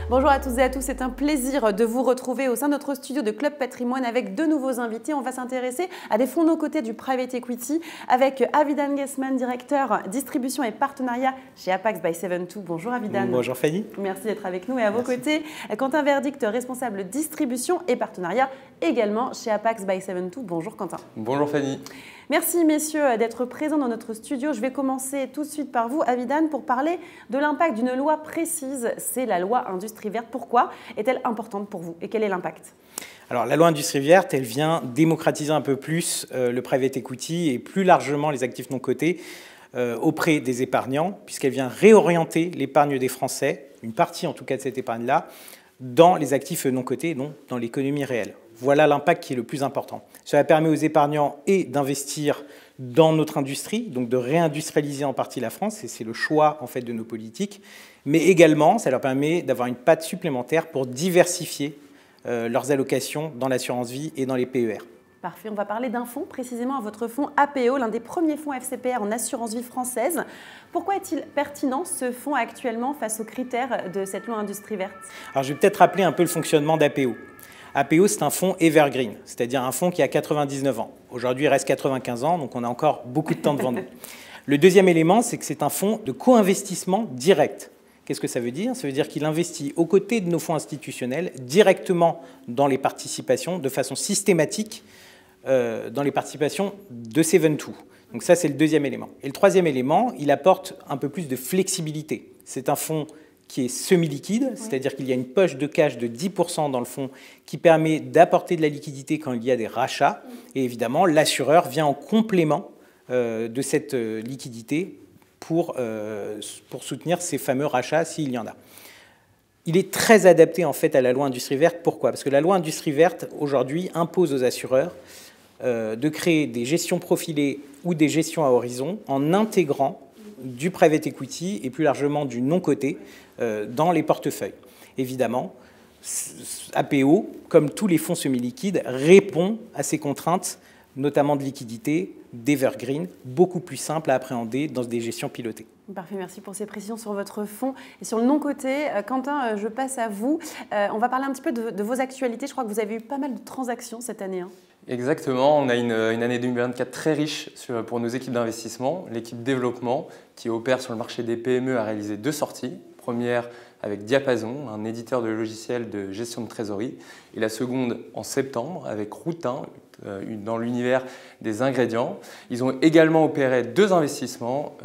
Bonjour à toutes et à tous, c'est un plaisir de vous retrouver au sein de notre studio de Club Patrimoine avec deux nouveaux invités. On va s'intéresser à des fonds non cotés du private equity avec Avidan Guessman, directeur distribution et partenariat chez Apax by 72. Bonjour Avidan. Bonjour Fanny. Merci d'être avec nous et à vos côtés, Quentin Verdict, responsable distribution et partenariat également chez Apax by 72. Bonjour Quentin. Bonjour Fanny. Merci messieurs d'être présents dans notre studio. Je vais commencer tout de suite par vous, Avidan, pour parler de l'impact d'une loi précise. C'est la loi Industrie verte. Pourquoi est-elle importante pour vous et quel est l'impact ? Alors la loi Industrie verte, elle vient démocratiser un peu plus le private equity et plus largement les actifs non cotés auprès des épargnants, puisqu'elle vient réorienter l'épargne des Français, une partie en tout cas de cette épargne-là, dans les actifs non cotés et donc dans l'économie réelle. Voilà l'impact qui est le plus important. Cela permet aux épargnants d'investir dans notre industrie, donc de réindustrialiser en partie la France, et c'est le choix en fait de nos politiques, mais également ça leur permet d'avoir une patte supplémentaire pour diversifier leurs allocations dans l'assurance vie et dans les PER. Parfait, on va parler d'un fonds, précisément votre fonds APO, l'un des premiers fonds FCPR en assurance vie française. Pourquoi est-il pertinent ce fonds actuellement face aux critères de cette loi Industrie verte ? Alors je vais peut-être rappeler un peu le fonctionnement d'APO. APO, c'est un fonds evergreen, c'est-à-dire un fonds qui a 99 ans. Aujourd'hui, il reste 95 ans, donc on a encore beaucoup de temps devant nous. Le deuxième élément, c'est que c'est un fonds de co-investissement direct. Qu'est-ce que ça veut dire ? Ça veut dire qu'il investit aux côtés de nos fonds institutionnels, directement dans les participations, de façon systématique, dans les participations de 72. Donc ça, c'est le deuxième élément. Et le troisième élément, il apporte un peu plus de flexibilité. C'est un fonds qui est semi-liquide, c'est-à-dire qu'il y a une poche de cash de 10% dans le fonds qui permet d'apporter de la liquidité quand il y a des rachats. Et évidemment, l'assureur vient en complément de cette liquidité pour soutenir ces fameux rachats s'il y en a. Il est très adapté en fait à la loi Industrie verte. Pourquoi ? Parce que la loi Industrie verte, aujourd'hui, impose aux assureurs de créer des gestions profilées ou des gestions à horizon en intégrant du private equity et plus largement du non-coté dans les portefeuilles. Évidemment, APO, comme tous les fonds semi-liquides, répond à ces contraintes, notamment de liquidité, d'evergreen, beaucoup plus simples à appréhender dans des gestions pilotées. Parfait, merci pour ces précisions sur votre fonds. Et sur le non-coté, Quentin, je passe à vous. On va parler un petit peu de vos actualités. Je crois que vous avez eu pas mal de transactions cette année. Exactement, on a une année 2024 très riche pour nos équipes d'investissement. L'équipe développement qui opère sur le marché des PME a réalisé 2 sorties. Première avec Diapason, un éditeur de logiciels de gestion de trésorerie. Et la seconde en septembre avec Routin, dans l'univers des ingrédients. Ils ont également opéré 2 investissements,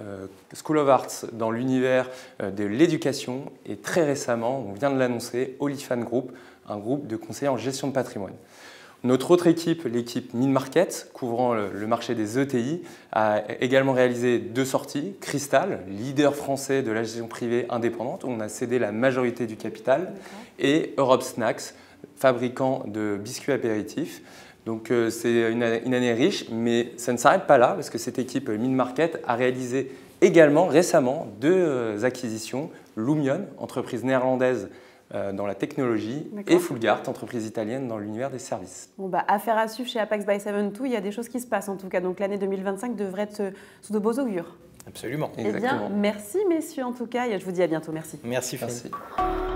School of Arts dans l'univers de l'éducation et très récemment, on vient de l'annoncer, Olifan Group, un groupe de conseillers en gestion de patrimoine. Notre autre équipe, l'équipe Mid-Market, couvrant le marché des ETI, a également réalisé 2 sorties. Crystal, leader français de la gestion privée indépendante, où on a cédé la majorité du capital, et Europe Snacks, fabricant de biscuits apéritifs. Donc c'est une année riche, mais ça ne s'arrête pas là, parce que cette équipe Mid-Market a réalisé également récemment 2 acquisitions. Lumion, entreprise néerlandaise dans la technologie, et Fulgart, entreprise italienne dans l'univers des services. Bon, affaire à suivre chez Apax by 72, il y a des choses qui se passent en tout cas. Donc l'année 2025 devrait être sous de beaux augures. Absolument. Eh bien, merci messieurs en tout cas et je vous dis à bientôt. Merci. Merci Fanny. Merci.